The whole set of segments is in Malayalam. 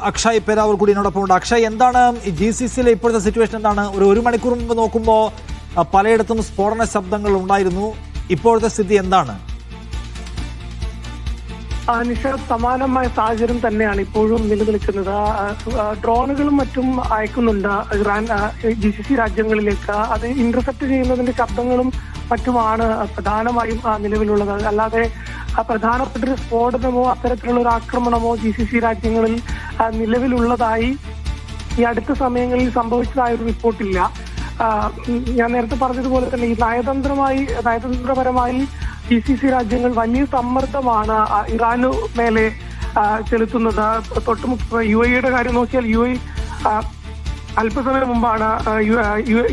അക്ഷയ് പേരാവൂർ കൂടി എന്നോടൊപ്പം ഉണ്ട്. അക്ഷയ്, എന്താണ് GCCയിലെ ഇപ്പോഴത്തെ സിറ്റുവേഷൻ? എന്താണ്? ഒരു മണിക്കൂർ മുമ്പ് നോക്കുമ്പോൾ പലയിടത്തും സ്ഫോടന ശബ്ദങ്ങൾ ഉണ്ടായിരുന്നു. ഇപ്പോഴത്തെ സ്ഥിതി എന്താണ്? നിഷാദ്, സമാനമായ സാഹചര്യം തന്നെയാണ് ഇപ്പോഴും നിലനിൽക്കുന്നത്. ഡ്രോണുകളും മറ്റും അയക്കുന്നുണ്ട് ഇറാൻ GCC രാജ്യങ്ങളിലേക്ക്. അത് ഇന്റർസെപ്റ്റ് ചെയ്യുന്നതിന്റെ ശബ്ദങ്ങളും മറ്റുമാണ് പ്രധാനമായും നിലവിലുള്ളത്. അല്ലാതെ പ്രധാനപ്പെട്ടൊരു സ്ഫോടനമോ അത്തരത്തിലുള്ള ഒരു ആക്രമണമോ GCC രാജ്യങ്ങളിൽ നിലവിലുള്ളതായി ഈ അടുത്ത സമയങ്ങളിൽ സംഭവിച്ചതായ ഒരു റിപ്പോർട്ടില്ല. ഞാൻ നേരത്തെ പറഞ്ഞതുപോലെ തന്നെ ഈ നയതന്ത്രപരമായി GCC രാജ്യങ്ങൾ വലിയ സമ്മർദ്ദമാണ് ഇറാനു മേലെ ചെലുത്തുന്നത്. UAE കാര്യം നോക്കിയാൽ UAE അല്പസമയം മുമ്പാണ്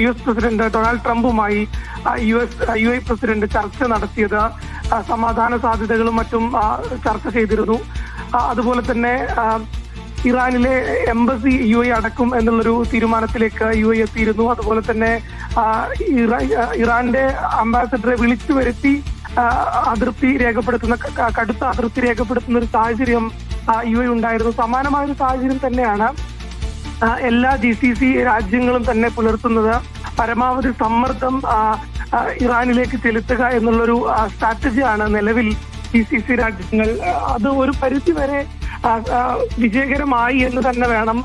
US പ്രസിഡന്റ് ഡൊണാൾഡ് ട്രംപുമായി UAE പ്രസിഡന്റ് ചർച്ച നടത്തിയത്. സമാധാന സാധ്യതകളും മറ്റും ചർച്ച ചെയ്തിരുന്നു. അതുപോലെ തന്നെ ഇറാനിലെ എംബസി UAE അടക്കും എന്നുള്ളൊരു തീരുമാനത്തിലേക്ക് UAE എത്തിയിരുന്നു. അതുപോലെ തന്നെ ഇറാന്റെ അംബാസഡറെ വിളിച്ചു വരുത്തി കടുത്ത അതൃപ്തി രേഖപ്പെടുത്തുന്ന ഒരു സാഹചര്യം UAE ഉണ്ടായിരുന്നു. സമാനമായ ഒരു സാഹചര്യം തന്നെയാണ് എല്ലാ GCC രാജ്യങ്ങളും തന്നെ പുലർത്തുന്നത്. പരമാവധി സമ്മർദ്ദം ഇറാനിലേക്ക് ചെലുത്തുക എന്നുള്ളൊരു സ്ട്രാറ്റജിയാണ് നിലവിൽ GCC രാജ്യങ്ങൾ. അത് ഒരു പരിധിവരെ വിജയകരമായി എന്ന് തന്നെ വേണം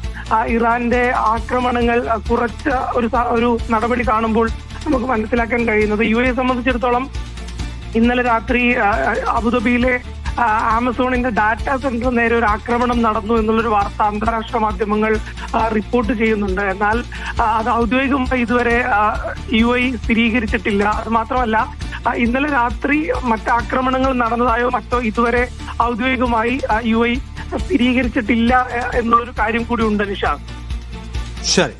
ഇറാന്റെ ആക്രമണങ്ങൾ കുറച്ച ഒരു നടപടി കാണുമ്പോൾ നമുക്ക് മനസ്സിലാക്കാൻ കഴിയുന്നത്. UAE സംബന്ധിച്ചിടത്തോളം ഇന്നലെ രാത്രി അബുദാബിയിലെ ആമസോണിന്റെ ഡാറ്റാ സെന്റർ നേരെ ഒരു ആക്രമണം നടന്നു എന്നുള്ളൊരു വാർത്ത അന്താരാഷ്ട്ര മാധ്യമങ്ങൾ റിപ്പോർട്ട് ചെയ്യുന്നുണ്ട്. എന്നാൽ അത് ഔദ്യോഗികമായി ഇതുവരെ UAE സ്ഥിരീകരിച്ചിട്ടില്ല. അത് മാത്രമല്ല, ഇന്നലെ രാത്രി മറ്റാക്രമണങ്ങൾ നടന്നതായോ മറ്റോ ഇതുവരെ ഔദ്യോഗികമായി UAE സ്ഥിരീകരിച്ചിട്ടില്ല എന്നുള്ളൊരു കാര്യം കൂടി ഉണ്ട് നിഷാദ്. ശരി.